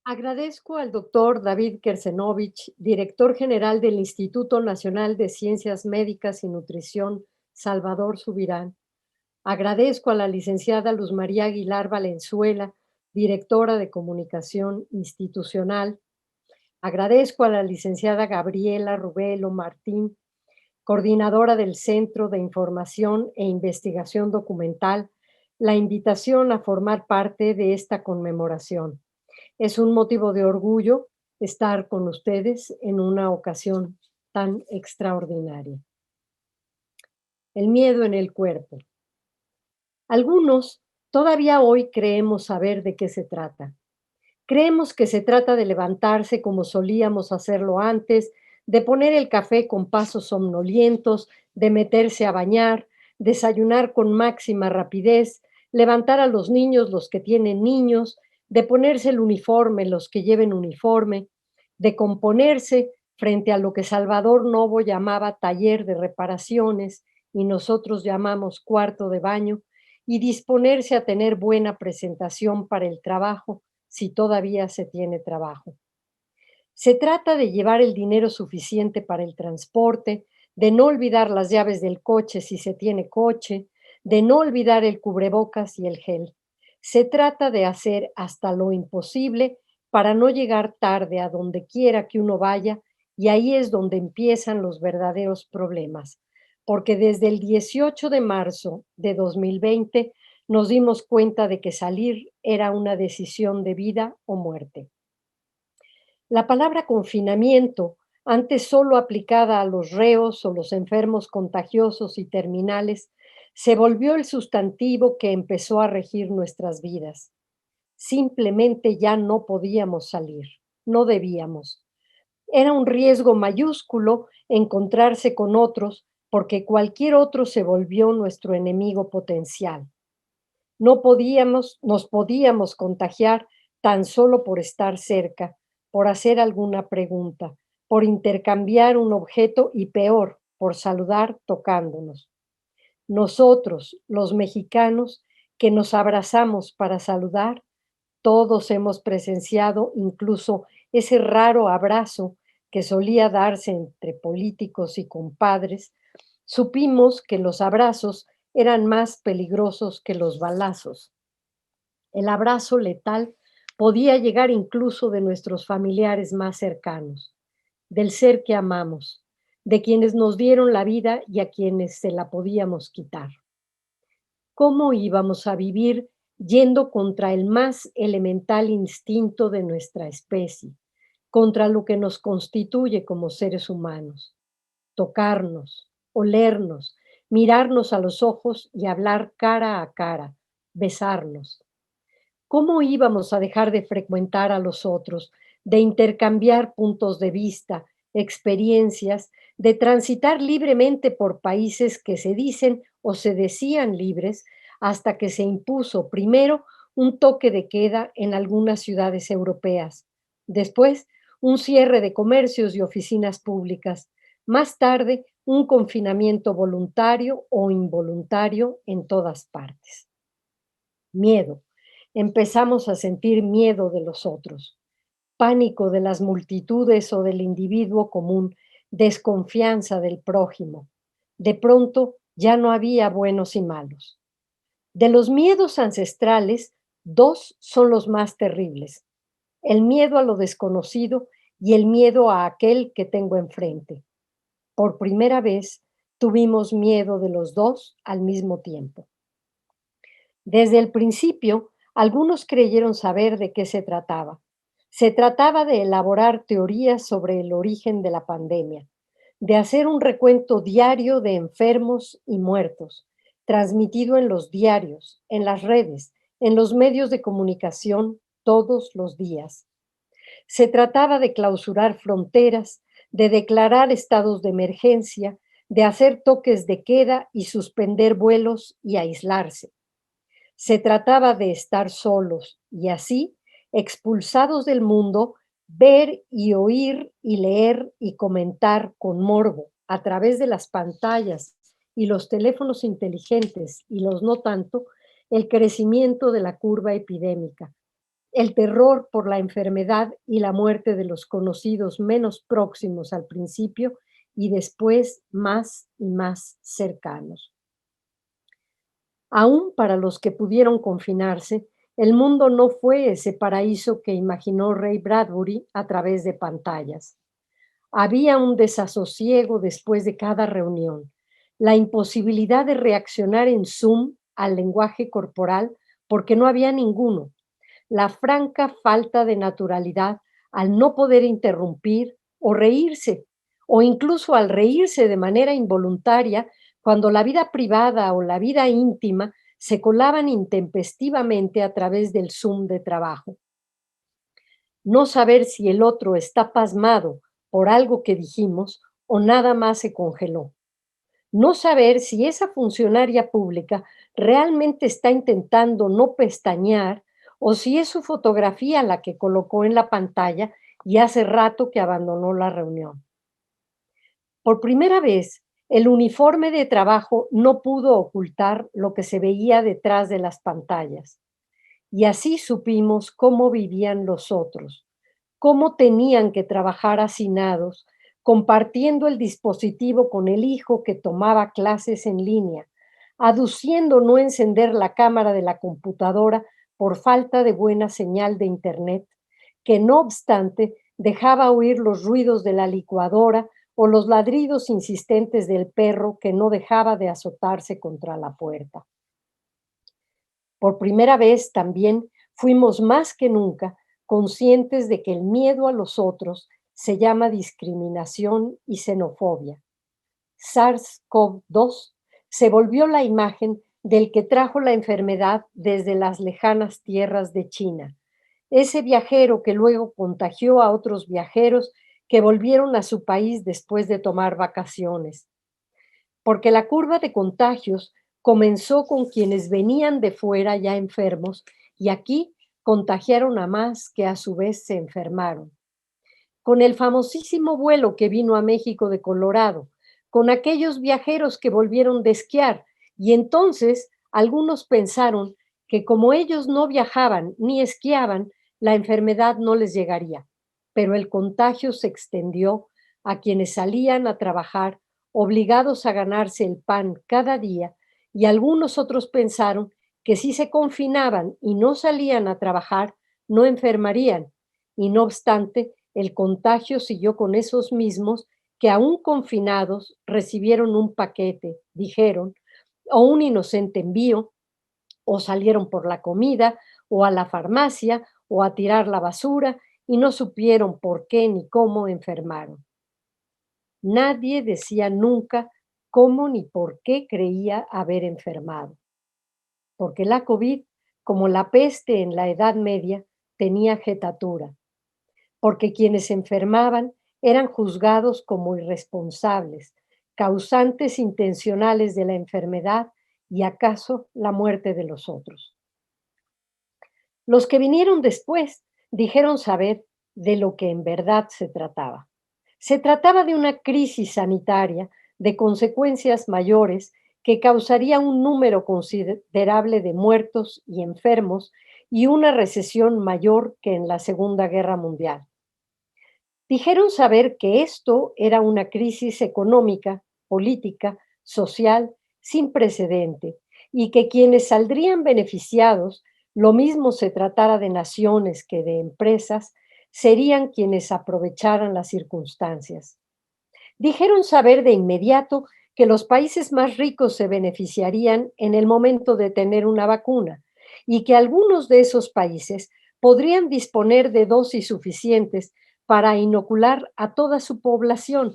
Agradezco al doctor David Kersenovich, director general del Instituto Nacional de Ciencias Médicas y Nutrición, Salvador Subirán. Agradezco a la licenciada Luz María Aguilar Valenzuela, directora de Comunicación Institucional. Agradezco a la licenciada Gabriela Rubelo Martín, coordinadora del Centro de Información e Investigación Documental, la invitación a formar parte de esta conmemoración. Es un motivo de orgullo estar con ustedes en una ocasión tan extraordinaria. El miedo en el cuerpo. Algunos todavía hoy creemos saber de qué se trata. Creemos que se trata de levantarse como solíamos hacerlo antes, de poner el café con pasos somnolientos, de meterse a bañar, desayunar con máxima rapidez, levantar a los niños los que tienen niños, de ponerse el uniforme los que lleven uniforme, de componerse frente a lo que Salvador Novo llamaba taller de reparaciones y nosotros llamamos cuarto de baño, y disponerse a tener buena presentación para el trabajo si todavía se tiene trabajo. Se trata de llevar el dinero suficiente para el transporte, de no olvidar las llaves del coche si se tiene coche, de no olvidar el cubrebocas y el gel. Se trata de hacer hasta lo imposible para no llegar tarde a donde quiera que uno vaya, y ahí es donde empiezan los verdaderos problemas, porque desde el 18 de marzo de 2020 nos dimos cuenta de que salir era una decisión de vida o muerte. La palabra confinamiento, antes solo aplicada a los reos o los enfermos contagiosos y terminales, se volvió el sustantivo que empezó a regir nuestras vidas. Simplemente ya no podíamos salir, no debíamos. Era un riesgo mayúsculo encontrarse con otros porque cualquier otro se volvió nuestro enemigo potencial. Nos podíamos contagiar tan solo por estar cerca, por hacer alguna pregunta, por intercambiar un objeto y peor, por saludar tocándonos. Nosotros, los mexicanos, que nos abrazamos para saludar, todos hemos presenciado incluso ese raro abrazo que solía darse entre políticos y compadres. Supimos que los abrazos eran más peligrosos que los balazos. El abrazo letal podía llegar incluso de nuestros familiares más cercanos, del ser que amamos, de quienes nos dieron la vida y a quienes se la podíamos quitar. ¿Cómo íbamos a vivir yendo contra el más elemental instinto de nuestra especie, contra lo que nos constituye como seres humanos? Tocarnos, olernos, mirarnos a los ojos y hablar cara a cara, besarnos. ¿Cómo íbamos a dejar de frecuentar a los otros, de intercambiar puntos de vista, experiencias, de transitar libremente por países que se dicen o se decían libres, hasta que se impuso primero un toque de queda en algunas ciudades europeas, después un cierre de comercios y oficinas públicas, más tarde un confinamiento voluntario o involuntario en todas partes? Miedo. Empezamos a sentir miedo de los otros, pánico de las multitudes o del individuo común, desconfianza del prójimo. De pronto ya no había buenos y malos. De los miedos ancestrales, dos son los más terribles: el miedo a lo desconocido y el miedo a aquel que tengo enfrente. Por primera vez tuvimos miedo de los dos al mismo tiempo. Desde el principio, algunos creyeron saber de qué se trataba. Se trataba de elaborar teorías sobre el origen de la pandemia, de hacer un recuento diario de enfermos y muertos, transmitido en los diarios, en las redes, en los medios de comunicación todos los días. Se trataba de clausurar fronteras, de declarar estados de emergencia, de hacer toques de queda y suspender vuelos y aislarse. Se trataba de estar solos y así, expulsados del mundo, ver y oír y leer y comentar con morbo a través de las pantallas y los teléfonos inteligentes y los no tanto, el crecimiento de la curva epidémica, El terror por la enfermedad y la muerte de los conocidos menos próximos al principio y después más y más cercanos. Aún para los que pudieron confinarse, el mundo no fue ese paraíso que imaginó Ray Bradbury a través de pantallas. Había un desasosiego después de cada reunión, la imposibilidad de reaccionar en Zoom al lenguaje corporal porque no había ninguno, la franca falta de naturalidad al no poder interrumpir o reírse, o incluso al reírse de manera involuntaria cuando la vida privada o la vida íntima se colaban intempestivamente a través del Zoom de trabajo. No saber si el otro está pasmado por algo que dijimos o nada más se congeló. No saber si esa funcionaria pública realmente está intentando no pestañear o si es su fotografía la que colocó en la pantalla y hace rato que abandonó la reunión. Por primera vez, el uniforme de trabajo no pudo ocultar lo que se veía detrás de las pantallas. Y así supimos cómo vivían los otros, cómo tenían que trabajar hacinados, compartiendo el dispositivo con el hijo que tomaba clases en línea, aduciendo no encender la cámara de la computadora por falta de buena señal de internet, que no obstante dejaba oír los ruidos de la licuadora o los ladridos insistentes del perro que no dejaba de azotarse contra la puerta. Por primera vez también fuimos más que nunca conscientes de que el miedo a los otros se llama discriminación y xenofobia. SARS-CoV-2 se volvió la imagen del que trajo la enfermedad desde las lejanas tierras de China, ese viajero que luego contagió a otros viajeros que volvieron a su país después de tomar vacaciones, porque la curva de contagios comenzó con quienes venían de fuera ya enfermos y aquí contagiaron a más que a su vez se enfermaron. Con el famosísimo vuelo que vino a México de Colorado, con aquellos viajeros que volvieron de esquiar y entonces algunos pensaron que como ellos no viajaban ni esquiaban, la enfermedad no les llegaría, pero el contagio se extendió a quienes salían a trabajar obligados a ganarse el pan cada día, y algunos otros pensaron que si se confinaban y no salían a trabajar, no enfermarían, y no obstante, el contagio siguió con esos mismos que aún confinados recibieron un paquete, dijeron, o un inocente envío, o salieron por la comida, o a la farmacia, o a tirar la basura, y no supieron por qué ni cómo enfermaron. Nadie decía nunca cómo ni por qué creía haber enfermado, porque la COVID, como la peste en la Edad Media, tenía jetatura, porque quienes se enfermaban eran juzgados como irresponsables, causantes intencionales de la enfermedad y acaso la muerte de los otros. Los que vinieron después dijeron saber de lo que en verdad se trataba. Se trataba de una crisis sanitaria de consecuencias mayores que causaría un número considerable de muertos y enfermos y una recesión mayor que en la Segunda Guerra Mundial. Dijeron saber que esto era una crisis económica, política, social sin precedente y que quienes saldrían beneficiados, lo mismo se tratara de naciones que de empresas, serían quienes aprovecharan las circunstancias. Dijeron saber de inmediato que los países más ricos se beneficiarían en el momento de tener una vacuna y que algunos de esos países podrían disponer de dosis suficientes para inocular a toda su población,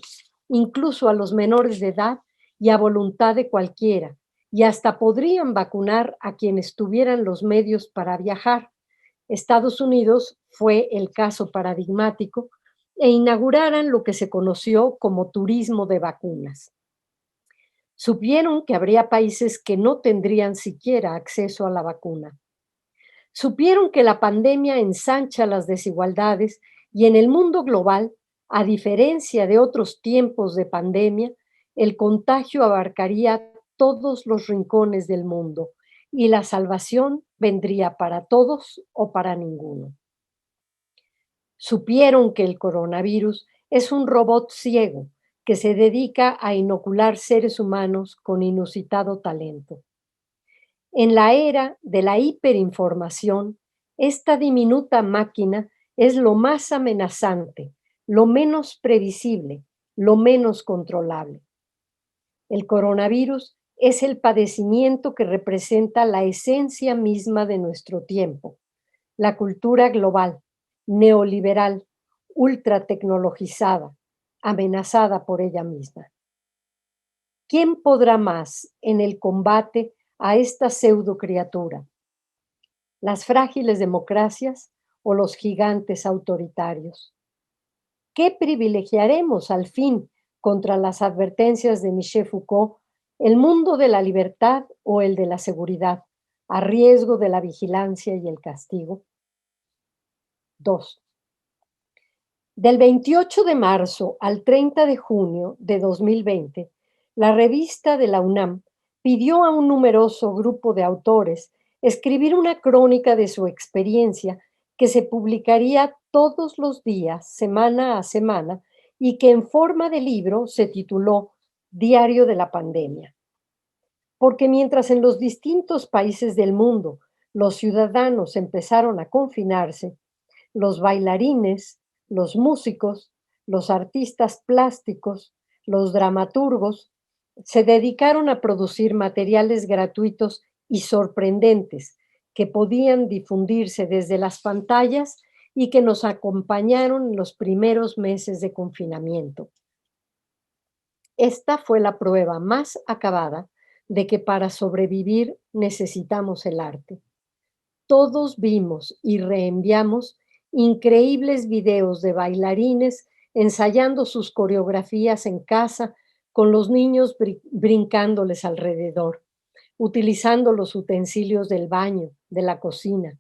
incluso a los menores de edad y a voluntad de cualquiera, y hasta podrían vacunar a quienes tuvieran los medios para viajar. Estados Unidos fue el caso paradigmático e inauguraran lo que se conoció como turismo de vacunas. Supieron que habría países que no tendrían siquiera acceso a la vacuna. Supieron que la pandemia ensancha las desigualdades y en el mundo global, a diferencia de otros tiempos de pandemia, el contagio abarcaría todos los rincones del mundo y la salvación vendría para todos o para ninguno. Supieron que el coronavirus es un robot ciego que se dedica a inocular seres humanos con inusitado talento. En la era de la hiperinformación, esta diminuta máquina es lo más amenazante, lo menos previsible, lo menos controlable. El coronavirus es el padecimiento que representa la esencia misma de nuestro tiempo, la cultura global, neoliberal, ultratecnologizada, amenazada por ella misma. ¿Quién podrá más en el combate a esta pseudo criatura? ¿Las frágiles democracias o los gigantes autoritarios? ¿Qué privilegiaremos al fin contra las advertencias de Michel Foucault, el mundo de la libertad o el de la seguridad, a riesgo de la vigilancia y el castigo? 2. Del 28 de marzo al 30 de junio de 2020, la revista de la UNAM pidió a un numeroso grupo de autores escribir una crónica de su experiencia que se publicaría todos los días, semana a semana, y que en forma de libro se tituló Diario de la Pandemia. Porque mientras en los distintos países del mundo los ciudadanos empezaron a confinarse, los bailarines, los músicos, los artistas plásticos, los dramaturgos, se dedicaron a producir materiales gratuitos y sorprendentes que podían difundirse desde las pantallas y que nos acompañaron en los primeros meses de confinamiento. Esta fue la prueba más acabada de que para sobrevivir necesitamos el arte. Todos vimos y reenviamos increíbles videos de bailarines ensayando sus coreografías en casa con los niños brincándoles alrededor, utilizando los utensilios del baño, de la cocina.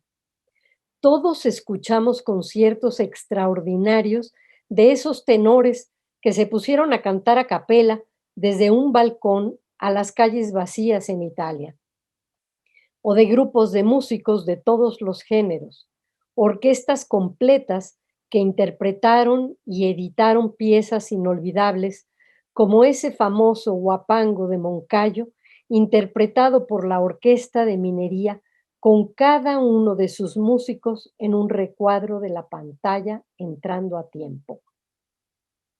Todos escuchamos conciertos extraordinarios de esos tenores que se pusieron a cantar a capela desde un balcón a las calles vacías en Italia, o de grupos de músicos de todos los géneros, orquestas completas que interpretaron y editaron piezas inolvidables, como ese famoso Huapango de Moncayo, interpretado por la Orquesta de Minería, con cada uno de sus músicos en un recuadro de la pantalla entrando a tiempo.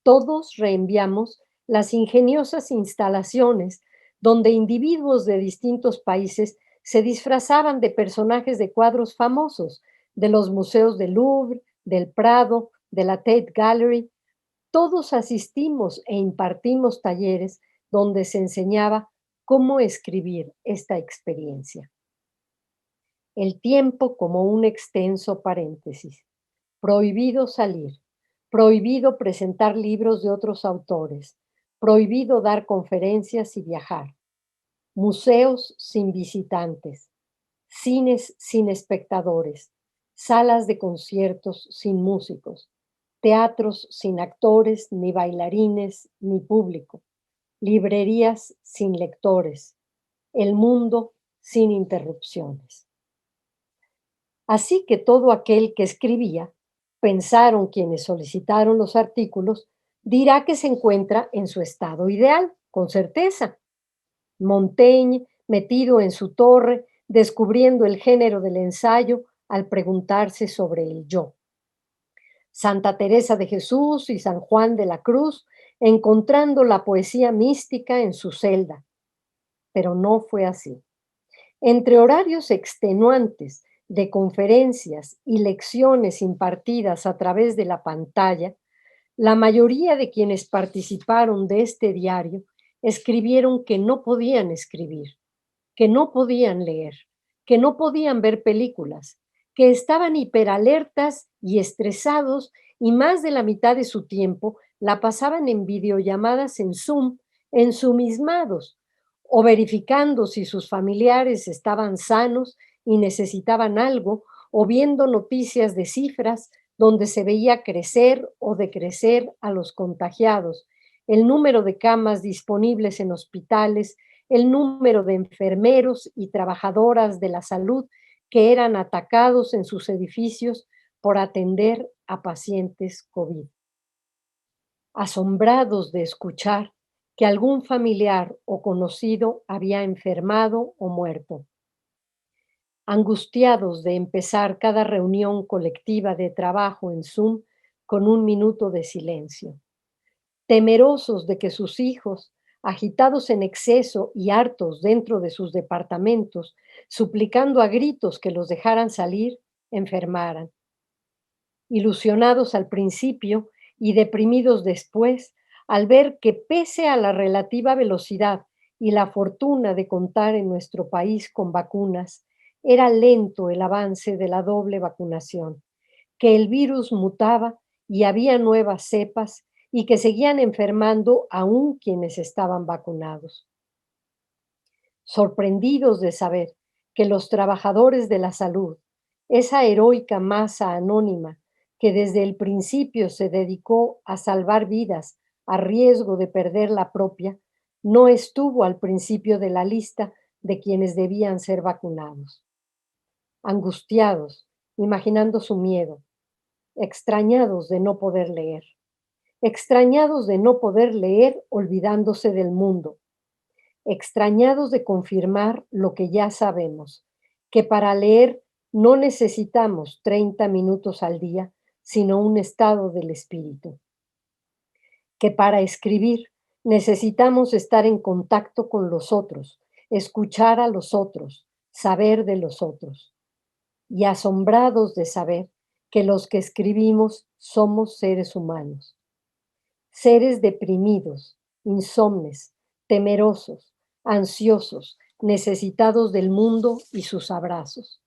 Todos reenviamos las ingeniosas instalaciones donde individuos de distintos países se disfrazaban de personajes de cuadros famosos, de los museos del Louvre, del Prado, de la Tate Gallery. Todos asistimos e impartimos talleres donde se enseñaba cómo escribir esta experiencia. El tiempo como un extenso paréntesis. Prohibido salir, prohibido presentar libros de otros autores, prohibido dar conferencias y viajar, museos sin visitantes, cines sin espectadores, salas de conciertos sin músicos, teatros sin actores, ni bailarines, ni público, librerías sin lectores, el mundo sin interrupciones. Así que todo aquel que escribía, pensaron quienes solicitaron los artículos, dirá que se encuentra en su estado ideal, con certeza. Montaigne, metido en su torre, descubriendo el género del ensayo al preguntarse sobre el yo. Santa Teresa de Jesús y San Juan de la Cruz, encontrando la poesía mística en su celda. Pero no fue así. Entre horarios extenuantes de conferencias y lecciones impartidas a través de la pantalla, la mayoría de quienes participaron de este diario escribieron que no podían escribir, que no podían leer, que no podían ver películas, que estaban hiperalertas y estresados y más de la mitad de su tiempo la pasaban en videollamadas en Zoom, ensumismados, o verificando si sus familiares estaban sanos y necesitaban algo, o viendo noticias de cifras donde se veía crecer o decrecer a los contagiados, el número de camas disponibles en hospitales, el número de enfermeros y trabajadoras de la salud que eran atacados en sus edificios por atender a pacientes COVID, asombrados de escuchar que algún familiar o conocido había enfermado o muerto, angustiados de empezar cada reunión colectiva de trabajo en Zoom con un minuto de silencio, temerosos de que sus hijos, agitados en exceso y hartos dentro de sus departamentos, suplicando a gritos que los dejaran salir, enfermaran, ilusionados al principio y deprimidos después, al ver que pese a la relativa velocidad y la fortuna de contar en nuestro país con vacunas, era lento el avance de la doble vacunación, que el virus mutaba y había nuevas cepas y que seguían enfermando aún quienes estaban vacunados. Sorprendidos de saber que los trabajadores de la salud, esa heroica masa anónima que desde el principio se dedicó a salvar vidas a riesgo de perder la propia, no estuvo al principio de la lista de quienes debían ser vacunados. Angustiados, imaginando su miedo, extrañados de no poder leer, extrañados de no poder leer olvidándose del mundo, extrañados de confirmar lo que ya sabemos, que para leer no necesitamos 30 minutos al día, sino un estado del espíritu, que para escribir necesitamos estar en contacto con los otros, escuchar a los otros, saber de los otros, y asombrados de saber que los que escribimos somos seres humanos, seres deprimidos, insomnes, temerosos, ansiosos, necesitados del mundo y sus abrazos.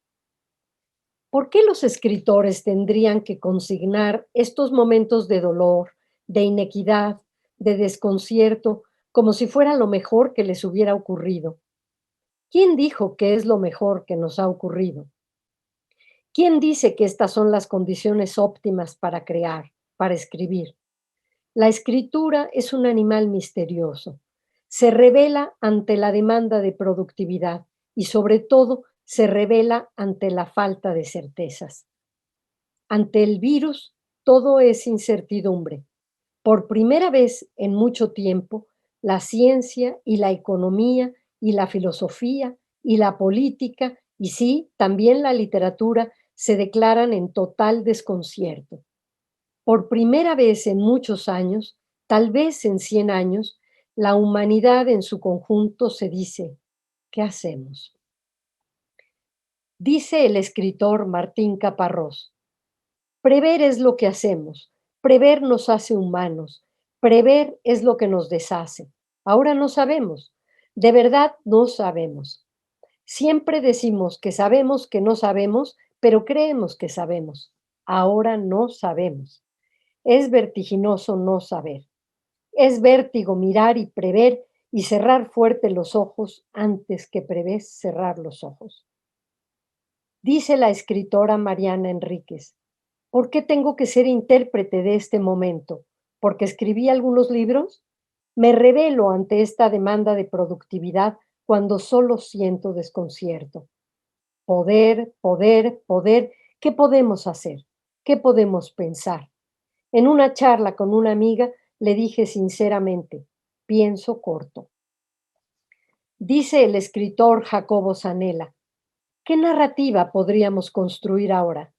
¿Por qué los escritores tendrían que consignar estos momentos de dolor, de inequidad, de desconcierto, como si fuera lo mejor que les hubiera ocurrido? ¿Quién dijo que es lo mejor que nos ha ocurrido? ¿Quién dice que estas son las condiciones óptimas para crear, para escribir? La escritura es un animal misterioso. Se revela ante la demanda de productividad y sobre todo se revela ante la falta de certezas. Ante el virus, todo es incertidumbre. Por primera vez en mucho tiempo, la ciencia y la economía y la filosofía y la política y sí, también la literatura se declaran en total desconcierto. Por primera vez en muchos años, tal vez en 100 años, la humanidad en su conjunto se dice, ¿qué hacemos? Dice el escritor Martín Caparrós, prever es lo que hacemos, prever nos hace humanos, prever es lo que nos deshace. Ahora no sabemos, de verdad no sabemos. Siempre decimos que no sabemos, pero creemos que sabemos. Ahora no sabemos. Es vertiginoso no saber. Es vértigo mirar y prever y cerrar fuerte los ojos antes que prevés cerrar los ojos. Dice la escritora Mariana Enríquez, ¿por qué tengo que ser intérprete de este momento? ¿Porque escribí algunos libros? Me revelo ante esta demanda de productividad cuando solo siento desconcierto. Poder, poder, poder, ¿qué podemos hacer? ¿Qué podemos pensar? En una charla con una amiga le dije sinceramente, pienso corto. Dice el escritor Jacobo Zanella, ¿qué narrativa podríamos construir ahora?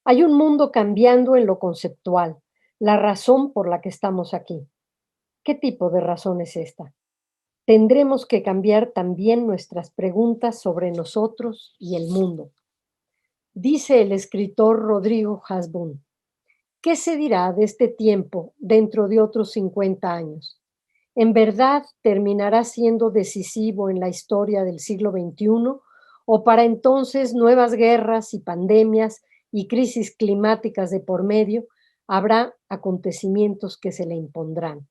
Hay un mundo cambiando en lo conceptual, la razón por la que estamos aquí. ¿Qué tipo de razón es esta? Tendremos que cambiar también nuestras preguntas sobre nosotros y el mundo. Dice el escritor Rodrigo Hasbún, ¿qué se dirá de este tiempo dentro de otros 50 años? ¿En verdad terminará siendo decisivo en la historia del siglo XXI o para entonces nuevas guerras y pandemias y crisis climáticas de por medio habrá acontecimientos que se le impondrán?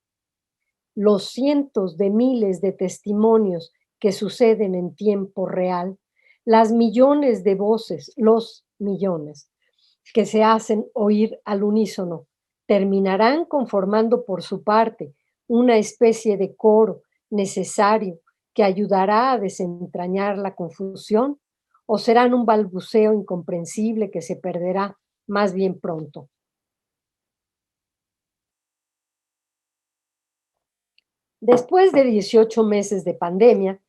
Los cientos de miles de testimonios que suceden en tiempo real, las millones de voces, los millones que se hacen oír al unísono, terminarán conformando por su parte una especie de coro necesario que ayudará a desentrañar la confusión o serán un balbuceo incomprensible que se perderá más bien pronto. Después de 18 meses de pandemia,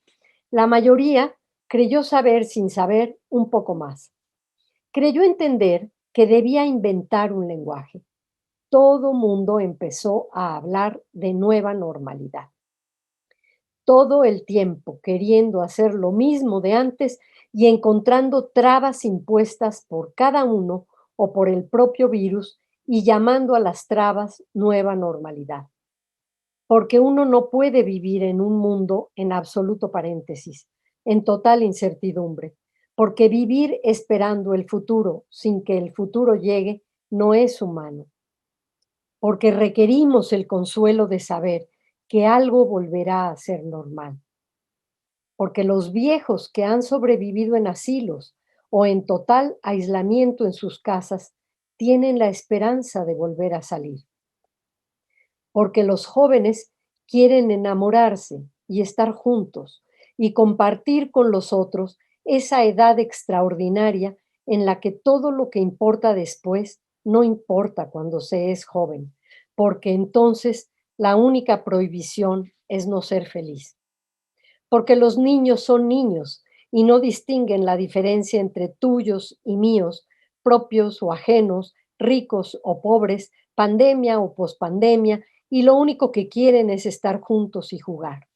la mayoría creyó saber sin saber un poco más. Creyó entender que debía inventar un lenguaje. Todo mundo empezó a hablar de nueva normalidad. Todo el tiempo queriendo hacer lo mismo de antes y encontrando trabas impuestas por cada uno o por el propio virus y llamando a las trabas nueva normalidad. Porque uno no puede vivir en un mundo en absoluto paréntesis, en total incertidumbre, porque vivir esperando el futuro sin que el futuro llegue no es humano, porque requerimos el consuelo de saber que algo volverá a ser normal, porque los viejos que han sobrevivido en asilos o en total aislamiento en sus casas tienen la esperanza de volver a salir, porque los jóvenes quieren enamorarse y estar juntos y compartir con los otros esa edad extraordinaria en la que todo lo que importa después no importa cuando se es joven, porque entonces la única prohibición es no ser feliz. Porque los niños son niños y no distinguen la diferencia entre tuyos y míos, propios o ajenos, ricos o pobres, pandemia o pospandemia, y lo único que quieren es estar juntos y jugar.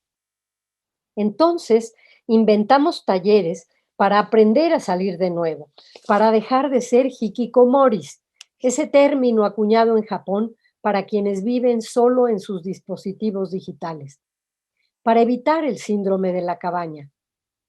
Entonces, inventamos talleres para aprender a salir de nuevo, para dejar de ser hikikomoris, ese término acuñado en Japón para quienes viven solo en sus dispositivos digitales, para evitar el síndrome de la cabaña,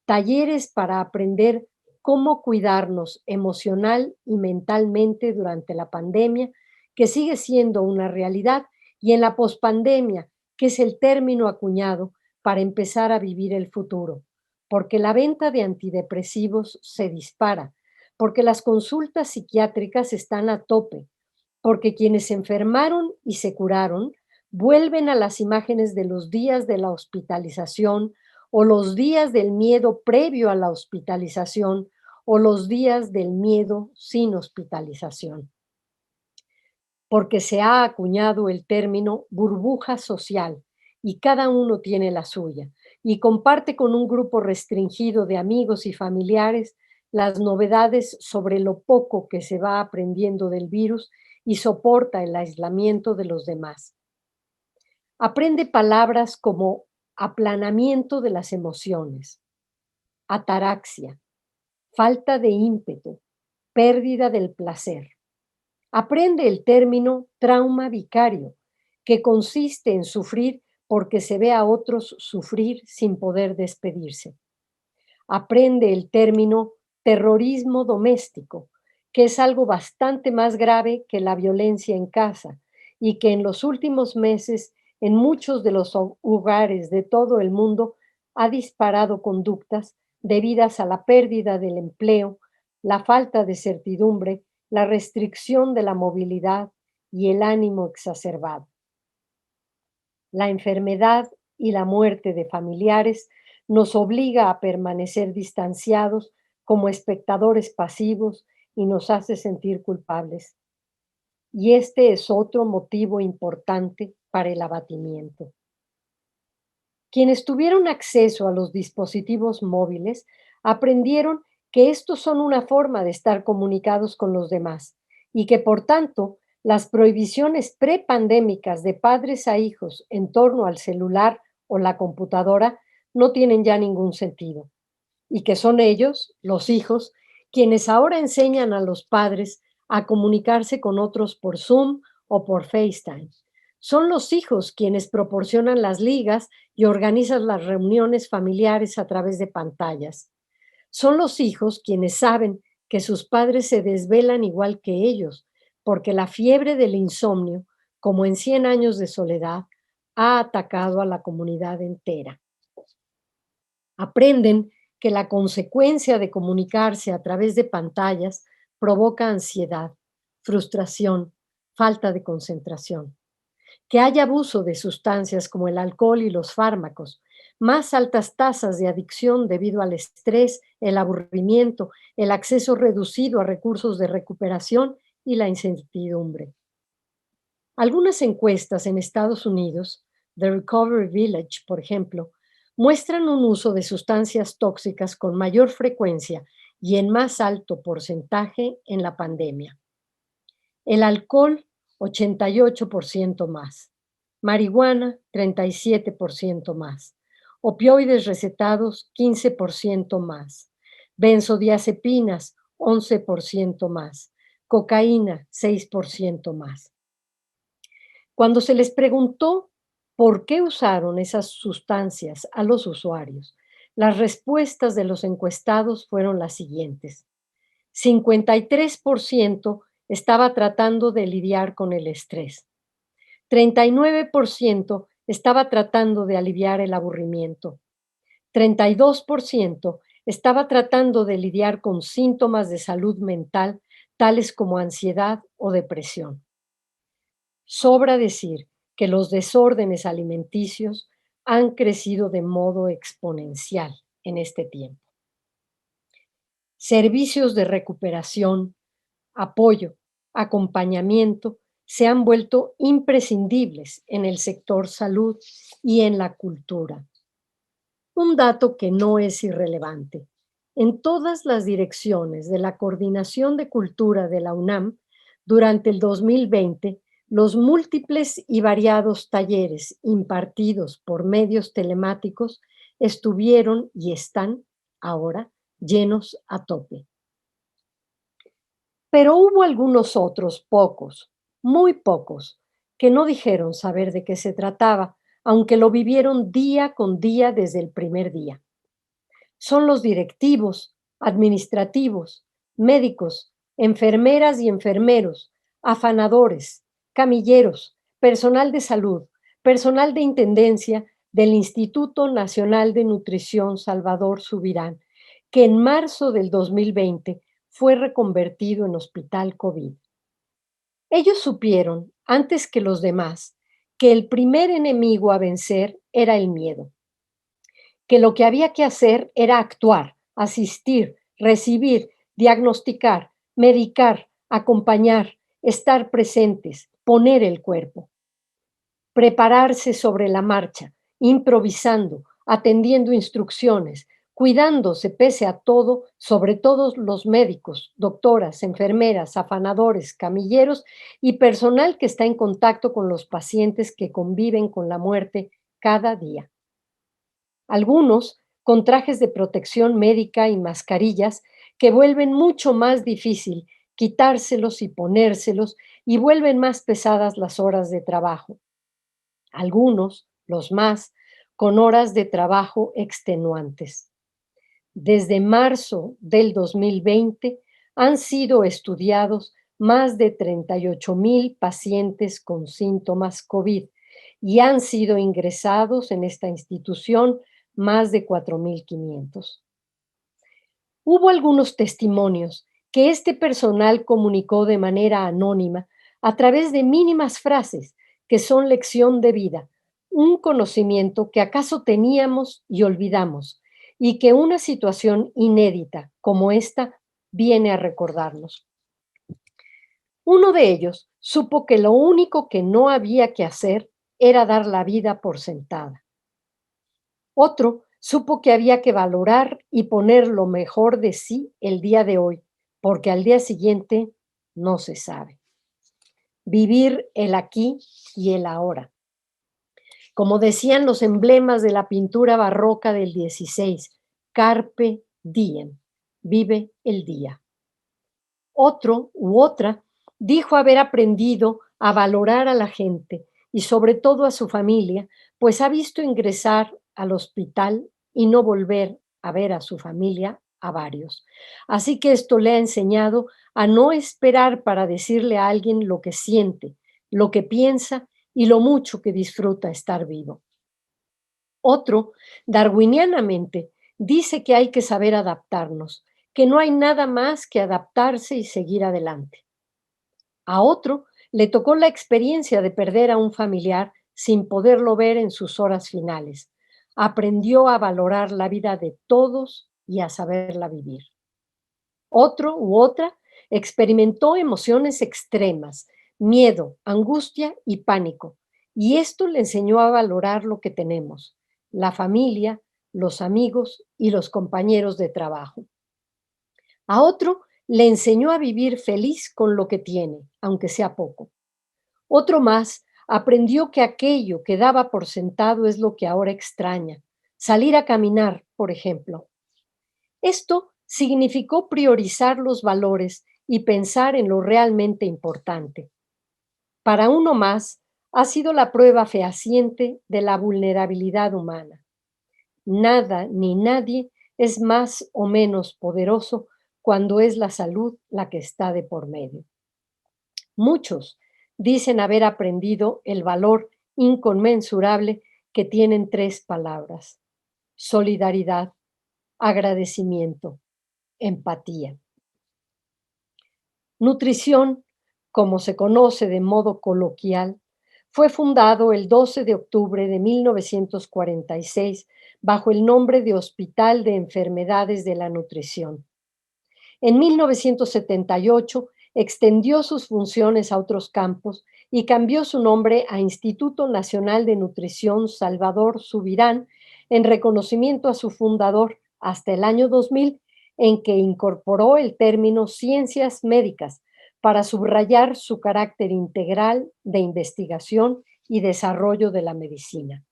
talleres para aprender cómo cuidarnos emocional y mentalmente durante la pandemia, que sigue siendo una realidad, y en la pospandemia, que es el término acuñado para empezar a vivir el futuro, porque la venta de antidepresivos se dispara, porque las consultas psiquiátricas están a tope, porque quienes se enfermaron y se curaron vuelven a las imágenes de los días de la hospitalización o los días del miedo previo a la hospitalización o los días del miedo sin hospitalización, porque se ha acuñado el término burbuja social y cada uno tiene la suya y comparte con un grupo restringido de amigos y familiares las novedades sobre lo poco que se va aprendiendo del virus y soporta el aislamiento de los demás. Aprende palabras como aplanamiento de las emociones, ataraxia, falta de ímpetu, pérdida del placer. Aprende el término trauma vicario, que consiste en sufrir porque se ve a otros sufrir sin poder despedirse. Aprende el término terrorismo doméstico, que es algo bastante más grave que la violencia en casa y que en los últimos meses en muchos de los hogares de todo el mundo ha disparado conductas debidas a la pérdida del empleo, la falta de certidumbre, la restricción de la movilidad y el ánimo exacerbado. La enfermedad y la muerte de familiares nos obliga a permanecer distanciados como espectadores pasivos y nos hace sentir culpables. Y este es otro motivo importante para el abatimiento. Quienes tuvieron acceso a los dispositivos móviles aprendieron que estos son una forma de estar comunicados con los demás y que, por tanto, las prohibiciones prepandémicas de padres a hijos en torno al celular o la computadora no tienen ya ningún sentido y que son ellos, los hijos, quienes ahora enseñan a los padres a comunicarse con otros por Zoom o por FaceTime. Son los hijos quienes proporcionan las ligas y organizan las reuniones familiares a través de pantallas. Son los hijos quienes saben que sus padres se desvelan igual que ellos, porque la fiebre del insomnio, como en 100 años de soledad, ha atacado a la comunidad entera. Aprenden que la consecuencia de comunicarse a través de pantallas provoca ansiedad, frustración, falta de concentración, que hay abuso de sustancias como el alcohol y los fármacos, más altas tasas de adicción debido al estrés, el aburrimiento, el acceso reducido a recursos de recuperación y la incertidumbre. Algunas encuestas en Estados Unidos, The Recovery Village, por ejemplo, muestran un uso de sustancias tóxicas con mayor frecuencia y en más alto porcentaje en la pandemia. El alcohol, 88% más. Marihuana, 37% más. Opioides recetados, 15% más. Benzodiazepinas, 11% más. Cocaína, 6% más. Cuando se les preguntó por qué usaron esas sustancias a los usuarios, las respuestas de los encuestados fueron las siguientes. 53% estaba tratando de lidiar con el estrés. 39% estaba tratando de aliviar el aburrimiento. 32% estaba tratando de lidiar con síntomas de salud mental, tales como ansiedad o depresión. Sobra decir que los desórdenes alimenticios han crecido de modo exponencial en este tiempo. Servicios de recuperación, apoyo, acompañamiento se han vuelto imprescindibles en el sector salud y en la cultura. Un dato que no es irrelevante. En todas las direcciones de la Coordinación de Cultura de la UNAM, durante el 2020, los múltiples y variados talleres impartidos por medios telemáticos estuvieron y están ahora llenos a tope. Pero hubo algunos otros, pocos, muy pocos, que no dijeron saber de qué se trataba, aunque lo vivieron día con día desde el primer día. Son los directivos, administrativos, médicos, enfermeras y enfermeros, afanadores, camilleros, personal de salud, personal de intendencia del Instituto Nacional de Nutrición Salvador Subirán, que en marzo del 2020 fue reconvertido en hospital COVID. Ellos supieron, antes que los demás, que el primer enemigo a vencer era el miedo, que lo que había que hacer era actuar, asistir, recibir, diagnosticar, medicar, acompañar, estar presentes, poner el cuerpo, prepararse sobre la marcha, improvisando, atendiendo instrucciones, cuidándose pese a todo, sobre todo los médicos, doctoras, enfermeras, afanadores, camilleros y personal que está en contacto con los pacientes que conviven con la muerte cada día. Algunos con trajes de protección médica y mascarillas que vuelven mucho más difícil quitárselos y ponérselos y vuelven más pesadas las horas de trabajo. Algunos, los más, con horas de trabajo extenuantes. Desde marzo del 2020 han sido estudiados más de 38,000 pacientes con síntomas COVID y han sido ingresados en esta institución más de 4,500. Hubo algunos testimonios que este personal comunicó de manera anónima a través de mínimas frases que son lección de vida, un conocimiento que acaso teníamos y olvidamos, y que una situación inédita como esta viene a recordarnos. Uno de ellos supo que lo único que no había que hacer era dar la vida por sentada. Otro supo que había que valorar y poner lo mejor de sí el día de hoy, porque al día siguiente no se sabe. Vivir el aquí y el ahora. Como decían los emblemas de la pintura barroca del 16, carpe diem, vive el día. Otro u otra dijo haber aprendido a valorar a la gente y sobre todo a su familia, pues ha visto ingresar al hospital y no volver a ver a su familia a varios. Así que esto le ha enseñado a no esperar para decirle a alguien lo que siente, lo que piensa y lo mucho que disfruta estar vivo. Otro, darwinianamente, dice que hay que saber adaptarnos, que no hay nada más que adaptarse y seguir adelante. A otro le tocó la experiencia de perder a un familiar sin poderlo ver en sus horas finales. aprendió a valorar la vida de todos y a saberla vivir. Otro u otra experimentó emociones extremas, miedo, angustia y pánico, y esto le enseñó a valorar lo que tenemos, la familia, los amigos y los compañeros de trabajo. A otro le enseñó a vivir feliz con lo que tiene, aunque sea poco. Otro más aprendió que aquello que daba por sentado es lo que ahora extraña. Salir a caminar, por ejemplo. Esto significó priorizar los valores y pensar en lo realmente importante. Para uno más, ha sido la prueba fehaciente de la vulnerabilidad humana. Nada ni nadie es más o menos poderoso cuando es la salud la que está de por medio. Muchos dicen haber aprendido el valor inconmensurable que tienen tres palabras: solidaridad, agradecimiento, empatía. Nutrición, como se conoce de modo coloquial, fue fundado el 12 de octubre de 1946 bajo el nombre de Hospital de Enfermedades de la Nutrición. En 1978 extendió sus funciones a otros campos y cambió su nombre a Instituto Nacional de Nutrición Salvador Subirán en reconocimiento a su fundador hasta el año 2000, en que incorporó el término ciencias médicas para subrayar su carácter integral de investigación y desarrollo de la medicina.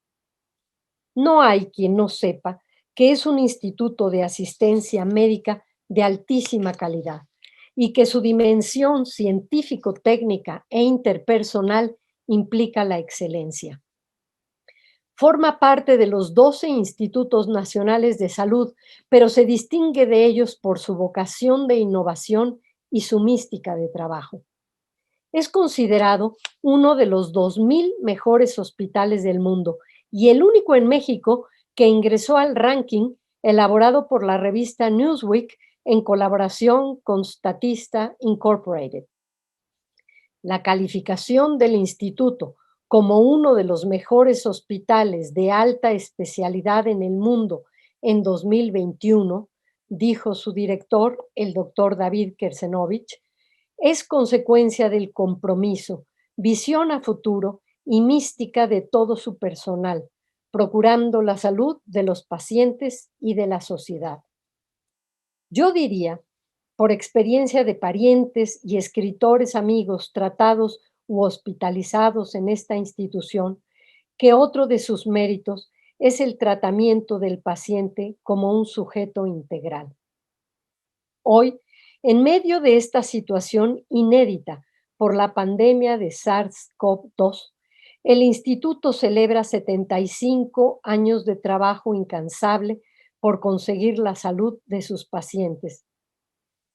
No hay quien no sepa que es un instituto de asistencia médica de altísima calidad y que su dimensión científico-técnica e interpersonal implica la excelencia. Forma parte de los 12 institutos nacionales de salud, pero se distingue de ellos por su vocación de innovación y su mística de trabajo. Es considerado uno de los 2000 mejores hospitales del mundo y el único en México que ingresó al ranking elaborado por la revista Newsweek en colaboración con Statista Incorporated. La calificación del instituto como uno de los mejores hospitales de alta especialidad en el mundo en 2021, dijo su director, el doctor David Kersenovich, es consecuencia del compromiso, visión a futuro y mística de todo su personal, procurando la salud de los pacientes y de la sociedad. Yo diría, por experiencia de parientes y escritores amigos tratados u hospitalizados en esta institución, que otro de sus méritos es el tratamiento del paciente como un sujeto integral. Hoy, en medio de esta situación inédita por la pandemia de SARS-CoV-2, el instituto celebra 75 años de trabajo incansable por conseguir la salud de sus pacientes.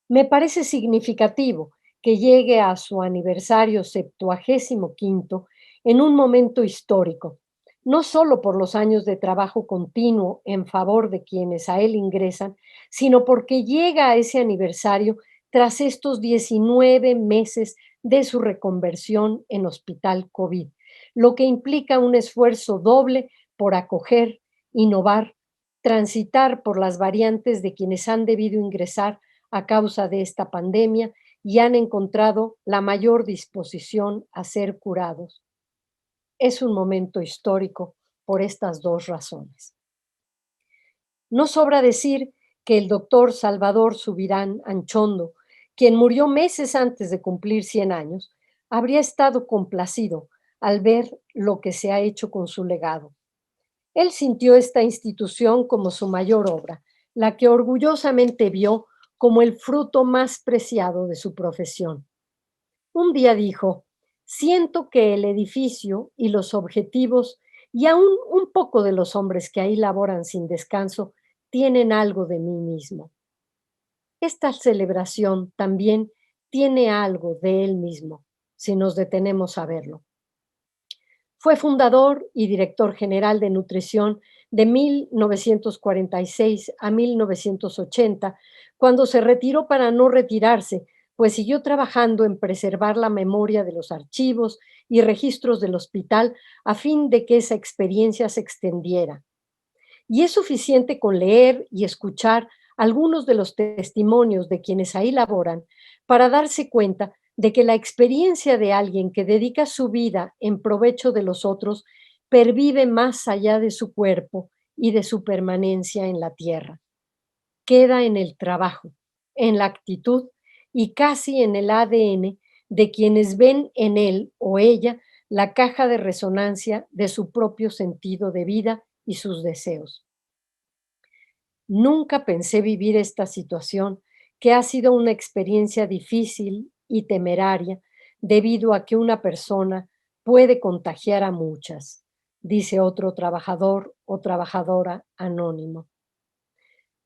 Me parece significativo que llegue a su aniversario 75 en un momento histórico, no solo por los años de trabajo continuo en favor de quienes a él ingresan, sino porque llega a ese aniversario tras estos 19 meses de su reconversión en hospital COVID, lo que implica un esfuerzo doble por acoger, innovar, transitar por las variantes de quienes han debido ingresar a causa de esta pandemia y han encontrado la mayor disposición a ser curados. Es un momento histórico por estas dos razones. No sobra decir que el doctor Salvador Subirán Anchondo, quien murió meses antes de cumplir 100 años, habría estado complacido al ver lo que se ha hecho con su legado. Él sintió esta institución como su mayor obra, la que orgullosamente vio como el fruto más preciado de su profesión. Un día dijo: siento que el edificio y los objetivos y aún un poco de los hombres que ahí laboran sin descanso tienen algo de mí mismo. Esta celebración también tiene algo de él mismo, si nos detenemos a verlo. Fue fundador y director general de nutrición de 1946 a 1980, cuando se retiró para no retirarse, pues siguió trabajando en preservar la memoria de los archivos y registros del hospital a fin de que esa experiencia se extendiera. Y es suficiente con leer y escuchar algunos de los testimonios de quienes ahí laboran para darse cuenta de que la experiencia de alguien que dedica su vida en provecho de los otros pervive más allá de su cuerpo y de su permanencia en la tierra. Queda en el trabajo, en la actitud y casi en el ADN de quienes ven en él o ella la caja de resonancia de su propio sentido de vida y sus deseos. Nunca pensé vivir esta situación, que ha sido una experiencia difícil y temeraria debido a que una persona puede contagiar a muchas, dice otro trabajador o trabajadora anónimo.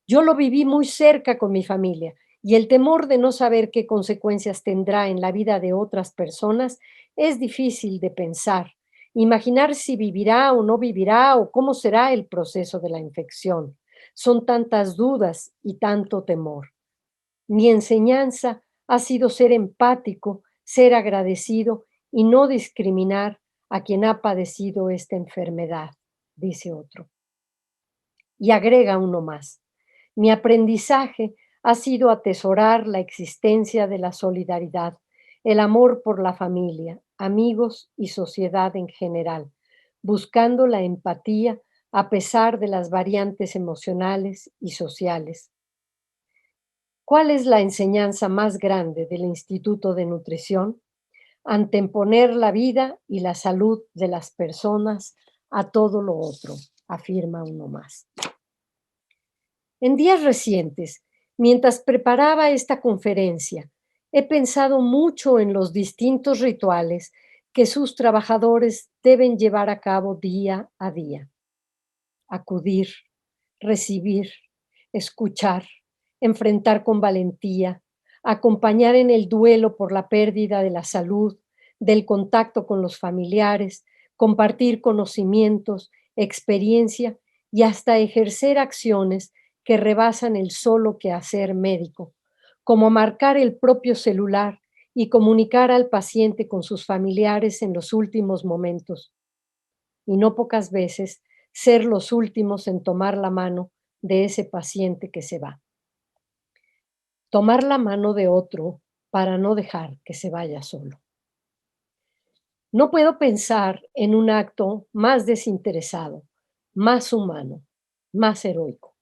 Yo lo viví muy cerca con mi familia y el temor de no saber qué consecuencias tendrá en la vida de otras personas es difícil de pensar. Imaginar si vivirá o no vivirá o cómo será el proceso de la infección. Son tantas dudas y tanto temor. Mi enseñanza ha sido ser empático, ser agradecido y no discriminar a quien ha padecido esta enfermedad, dice otro. Y agrega uno más. Mi aprendizaje ha sido atesorar la existencia de la solidaridad, el amor por la familia, amigos y sociedad en general, buscando la empatía a pesar de las variantes emocionales y sociales. ¿Cuál es la enseñanza más grande del Instituto de Nutrición? Anteponer la vida y la salud de las personas a todo lo otro, afirma uno más. En días recientes, mientras preparaba esta conferencia, he pensado mucho en los distintos rituales que sus trabajadores deben llevar a cabo día a día. Acudir, recibir, escuchar, enfrentar con valentía, acompañar en el duelo por la pérdida de la salud, del contacto con los familiares, compartir conocimientos, experiencia y hasta ejercer acciones que rebasan el solo quehacer médico, como marcar el propio celular y comunicar al paciente con sus familiares en los últimos momentos, y no pocas veces ser los últimos en tomar la mano de ese paciente que se va. Tomar la mano de otro para no dejar que se vaya solo. No puedo pensar en un acto más desinteresado, más humano, más heroico.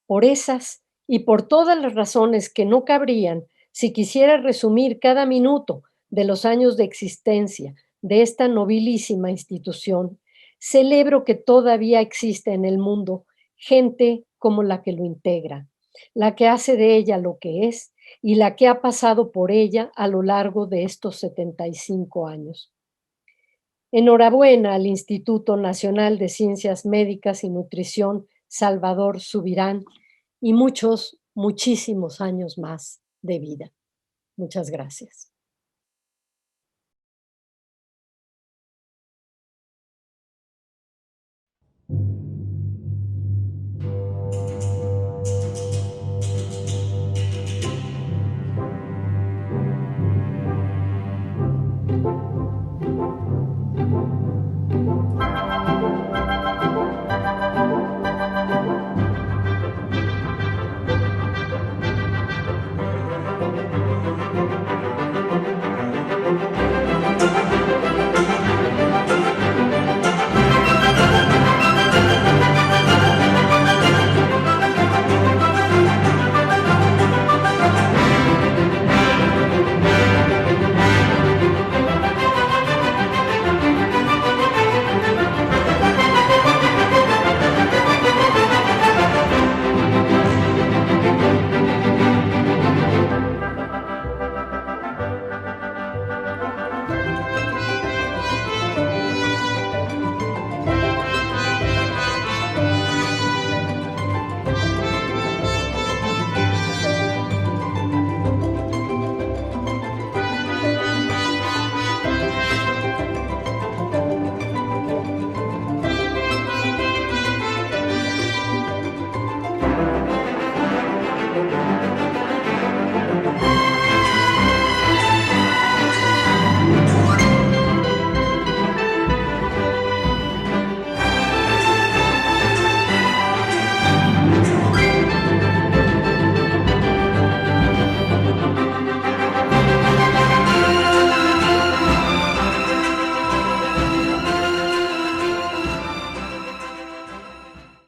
Por esas y por todas las razones que no cabrían si quisiera resumir cada minuto de los años de existencia de esta nobilísima institución, celebro que todavía existe en el mundo gente como la que lo integra, la que hace de ella lo que es y la que ha pasado por ella a lo largo de estos 75 años. Enhorabuena al Instituto Nacional de Ciencias Médicas y Nutrición Salvador Subirán y muchos, muchísimos años más de vida. Muchas gracias.